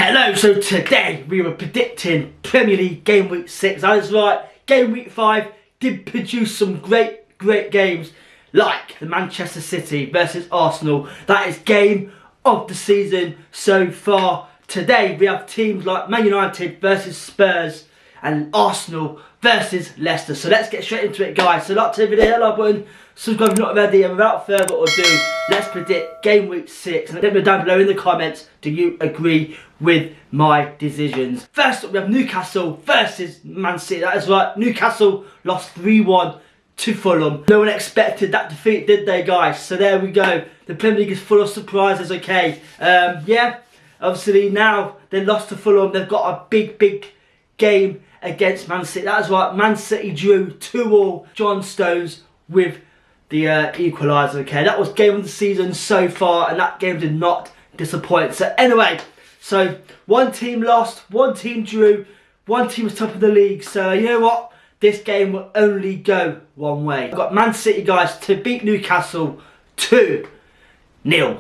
Hello, so today we were predicting Premier League Game Week 6. That is right, Game Week 5 did produce some great games like the Manchester City versus Arsenal. That is game of the season so far. Today we have teams like Man United versus Spurs and Arsenal versus Leicester. So let's get straight into it, guys. So like to the video, hit the like button, subscribe if you're not already, and without further ado, let's predict Game Week 6. And let me know down below in the comments, do you agree with my decisions? First up, we have Newcastle versus Man City. That is right, Newcastle lost 3-1 to Fulham. No one expected that defeat, did they, guys? So there we go. The Premier League is full of surprises, okay? Yeah, obviously now they lost to Fulham. They've got a big game against Man City. That is right, Man City drew 2-2. John Stones with the equaliser, okay? That was game of the season so far, and that game did not disappoint. So anyway, so one team lost, one team drew, one team was top of the league. So you know what? This game will only go one way. I've got Man City, guys, to beat Newcastle 2-0.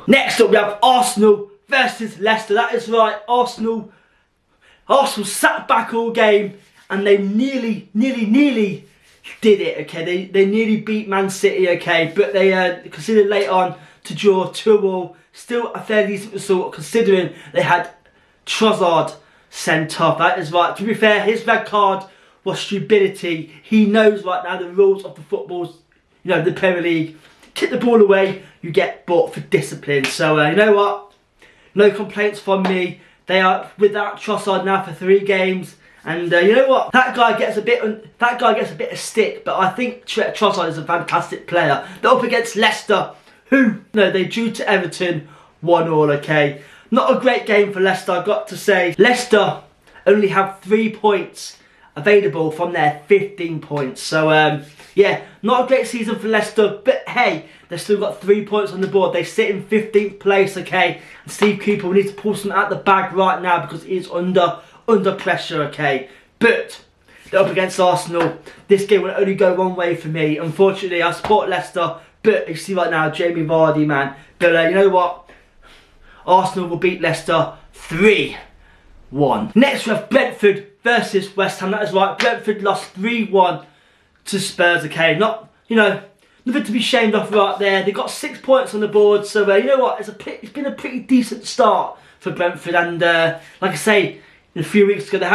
Next up, we have Arsenal versus Leicester. That is right, Arsenal sat back all game and they nearly did it, okay? They nearly beat Man City, okay? But they considered late on to draw 2-2. Still a fairly decent result considering they had Trossard sent off. That is right. To be fair, his red card was stupidity. He knows right now the rules of the footballs, you know, the Premier League. Kick the ball away, you get booked for discipline. So you know what? No complaints from me. They are without Trossard now for 3 games. And you know what? That guy gets a bit of stick, but I think Trossard is a fantastic player. They're up against Leicester, who they drew to Everton 1-1. Okay, not a great game for Leicester, I've got to say. Leicester only have 3 points available from their 15 points. So yeah, not a great season for Leicester, but hey, they've still got 3 points on the board. They sit in 15th place. Okay, and Steve Cooper will need to pull something out the bag right now because he's under pressure, okay? But they're up against Arsenal. This game will only go one way for me. Unfortunately, I support Leicester, but you see right now, Jamie Vardy, man. But you know what? Arsenal will beat Leicester 3-1. Next, we have Brentford versus West Ham. That is right, Brentford lost 3-1 to Spurs, okay? Not, nothing to be ashamed of right there. They got 6 points on the board, so you know what? It's been a pretty decent start for Brentford, and like I say, a few weeks ago, they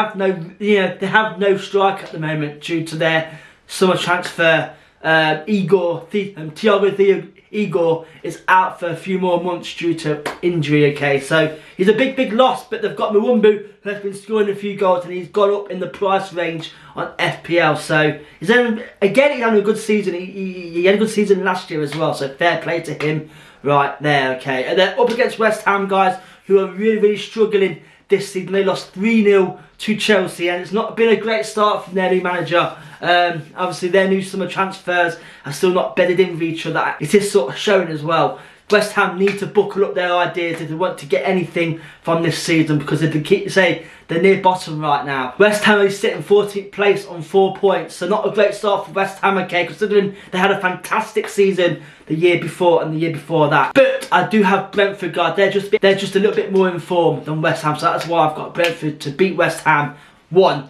have no striker at the moment due to their summer transfer. Thiago Igor is out for a few more months due to injury. Okay, so he's a big loss. But they've got Mwumbu, who has been scoring a few goals, and he's gone up in the price range on FPL. So he's having a good season. He had a good season last year as well. So fair play to him right there. Okay, and they're up against West Ham, guys, who are really struggling this season. They lost 3-0 to Chelsea, and it's not been a great start from their new manager. Obviously their new summer transfers are still not bedded in with each other. It is sort of showing as well. West Ham need to buckle up their ideas if they want to get anything from this season, because if they keep saying they're near bottom right now. West Ham is sitting 14th place on 4 points, so not a great start for West Ham, okay, considering they had a fantastic season the year before and the year before that. But I do have Brentford, guys. They're just a little bit more informed than West Ham, so that's why I've got Brentford to beat West Ham 1-0.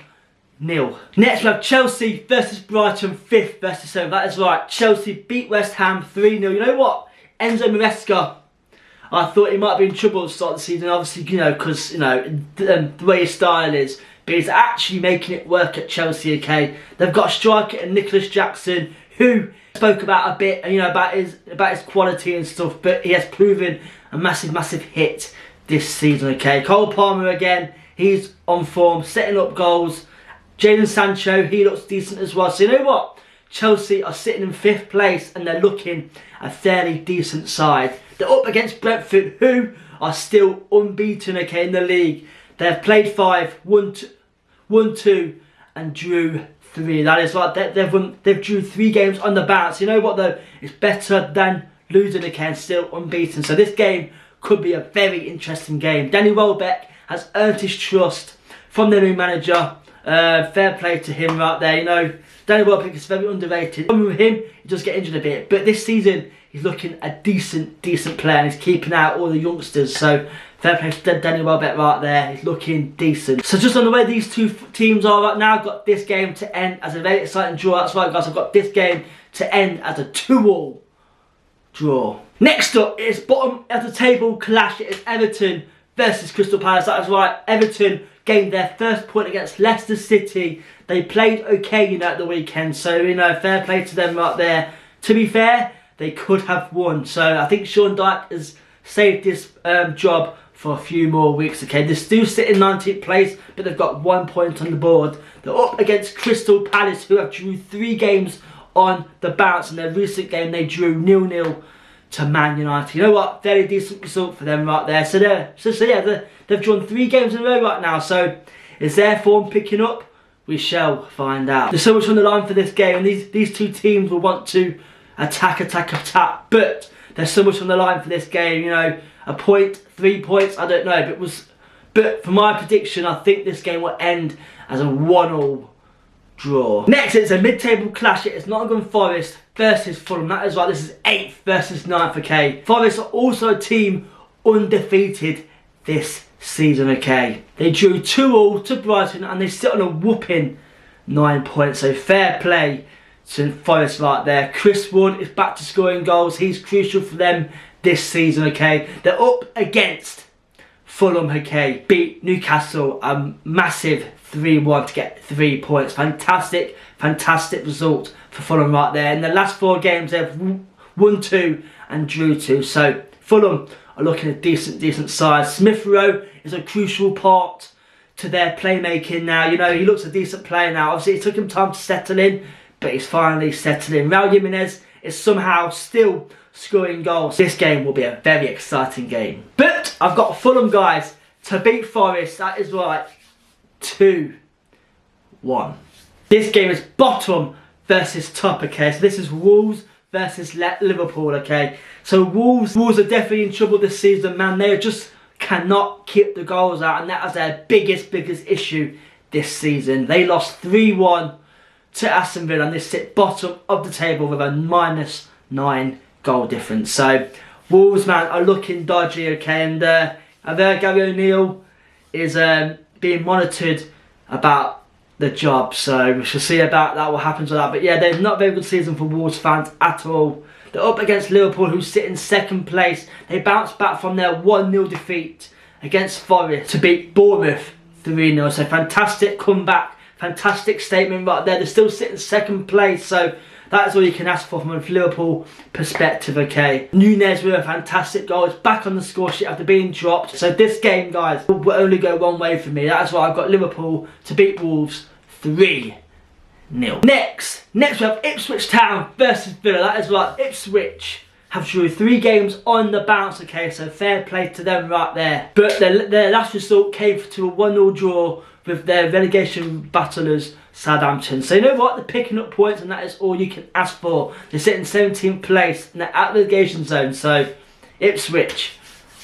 Next we have Chelsea versus Brighton, 5th versus 7th. That is right, Chelsea beat West Ham 3-0. You know what? Enzo Maresca, I thought he might be in trouble at the start of the season, obviously, because, the way his style is. But he's actually making it work at Chelsea, okay? They've got a striker in Nicholas Jackson, who spoke about a bit, about his quality and stuff, but he has proven a massive hit this season, okay? Cole Palmer again, he's on form, setting up goals. Jadon Sancho, he looks decent as well. So you know what? Chelsea are sitting in 5th place and they're looking a fairly decent side. They're up against Brentford, who are still unbeaten, okay, in the league. They've played 5, won 2 and drew 3. That is right, they've drew 3 games on the bounce. You know what though? It's better than losing, okay, and still unbeaten. So this game could be a very interesting game. Danny Welbeck has earned his trust from their new manager. Fair play to him right there. Danny Welbeck is very underrated. With him, he does get injured a bit, but this season he's looking a decent player, and he's keeping out all the youngsters. So fair play to Danny Welbeck right there. He's looking decent. So just on the way these two teams are right now, I've got this game to end as a very exciting draw. That's right, guys. I've got this game to end as a 2-2 draw. Next up is bottom of the table clash. It is Everton versus Crystal Palace. That is right. Everton gained their first point against Leicester City. They played okay, you know, at the weekend. So, you know, fair play to them right there. To be fair, they could have won. So I think Sean Dyche has saved this job for a few more weeks. Okay, they still sit in 19th place, but they've got 1 point on the board. They're up against Crystal Palace, who have drew 3 games on the bounce. In their recent game, they drew 0-0 to Man United. You know what? Very decent result for them right there. So they've drawn 3 games in a row right now. So is their form picking up? We shall find out. There's so much on the line for this game, and these two teams will want to attack. But there's so much on the line for this game. You know, a point, 3 points, I don't know. But for my prediction, I think this game will end as a 1-1 draw. Next, it's a mid-table clash. It is Nottingham Forest versus Fulham. That is right, this is 8th versus 9th, okay. Forest are also a team undefeated this season, okay. They drew 2-2 to Brighton, and they sit on a whooping 9 points. So fair play to Forest right there. Chris Wood is back to scoring goals. He's crucial for them this season, okay. They're up against Fulham, okay. Beat Newcastle a massive 3-1 to get 3 points. Fantastic result for Fulham right there. In the last 4 games, they've won 2 and drew 2. So Fulham are looking a decent size. Smith Rowe is a crucial part to their playmaking now. You know, he looks a decent player now. Obviously, it took him time to settle in, but he's finally settled in. Raul Jimenez is somehow still scoring goals. This game will be a very exciting game. But I've got Fulham, guys, to beat Forest. That is right, 2-1. This game is bottom versus top, okay. So this is Wolves versus Liverpool, okay. So Wolves are definitely in trouble this season, man. They just cannot keep the goals out, and that is their biggest issue this season. They lost 3-1 to Aston Villa, and they sit bottom of the table with a -9 goal difference. So Wolves, man, are looking dodgy, okay. And Gary O'Neill is being monitored about the job, so we shall see about that, what happens with that. But yeah, they're not a very good season for Wolves fans at all. They're up against Liverpool, who sit in 2nd place. They bounced back from their 1-0 defeat against Forest to beat Bournemouth 3-0. So fantastic comeback, fantastic statement right there. They still sit in 2nd place, so that is all you can ask for from a Liverpool perspective, okay. Nunez with a fantastic goal. It's back on the score sheet after being dropped. So this game, guys, will only go one way for me. That's why I've got Liverpool to beat Wolves 3-0. Next we have Ipswich Town versus Villa. That is right, Ipswich have drew 3 games on the bounce, okay, so fair play to them right there. But their last result came to a 1-0 draw with their relegation battlers Southampton. So you know what, they're picking up points, and that is all you can ask for. They sit in 17th place and they're at the relegation zone. So Ipswich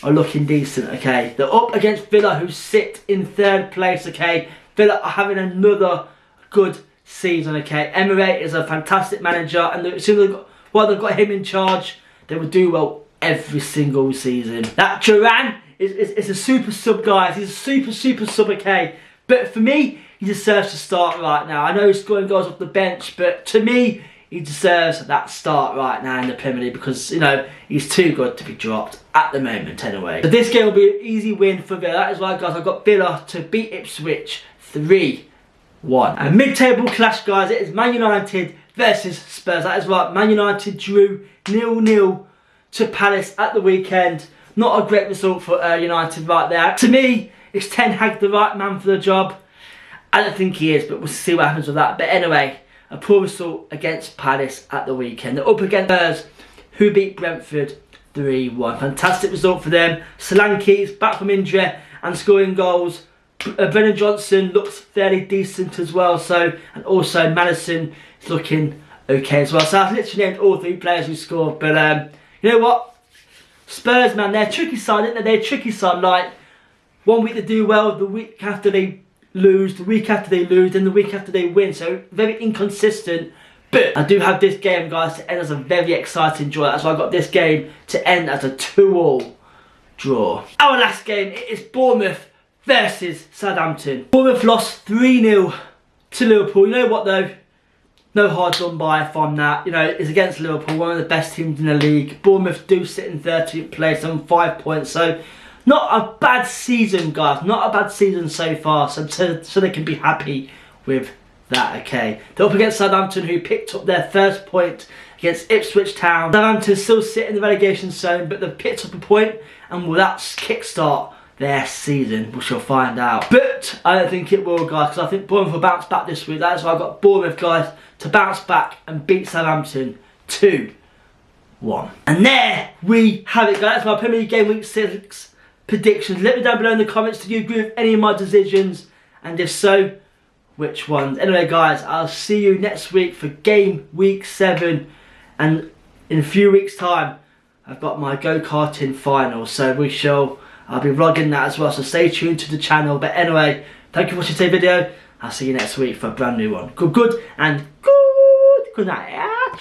are looking decent, okay. They're up against Villa, who sit in 3rd place, okay. Villa are having another good season, okay. Emery is a fantastic manager, and as soon as they've got him in charge, they will do well every single season. That Duran is a super sub, guys. He's a super sub, okay. But for me, he deserves to start right now. I know he's scoring goals off the bench, but to me, he deserves that start right now in the Premier League, because, you know, he's too good to be dropped at the moment anyway. So this game will be an easy win for Villa. That is why, guys, I've got Villa to beat Ipswich 3-1. A mid-table clash, guys. It is Man United versus Spurs. That is right, Man United drew 0-0 to Palace at the weekend. Not a great result for United right there. To me, is Ten Hag the right man for the job? I don't think he is, but we'll see what happens with that. But anyway, a poor result against Palace at the weekend. They're up against Spurs, who beat Brentford 3-1. Fantastic result for them. Solanke is back from injury and scoring goals. Brennan Johnson looks fairly decent as well. So, and also Madison is looking okay as well. So I've literally named all 3 players who scored. But you know what? Spurs, man, they're a tricky side, aren't they? They're a tricky side. Like, 1 week they do well, the week after they lose, the week after they lose, and the week after they win. So very inconsistent. But I do have this game, guys, to end as a very exciting draw. That's why I got this game to end as a 2-2 draw. Our last game, it is Bournemouth versus Southampton. Bournemouth lost 3-0 to Liverpool. You know what though? No hard done by from that. You know, it's against Liverpool, one of the best teams in the league. Bournemouth do sit in 13th place on 5 points. So not a bad season, guys. Not a bad season so far. So they can be happy with that, okay. They're up against Southampton, who picked up their first point against Ipswich Town. Southampton still sit in the relegation zone, but they've picked up a point, and will that kickstart their season? We shall find out. But I don't think it will, guys, because I think Bournemouth will bounce back this week. That's why I've got Bournemouth, guys, to bounce back and beat Southampton 2-1. And there we have it, guys. That's my Premier League Game Week 6 predictions. Let me down below in the comments, do you agree with any of my decisions? And if so, which ones? Anyway, guys, I'll see you next week for Game Week 7. And in a few weeks' time, I've got my go-karting final. So I'll be vlogging that as well. So stay tuned to the channel. But anyway, thank you for watching today's video. I'll see you next week for a brand new one. Good night.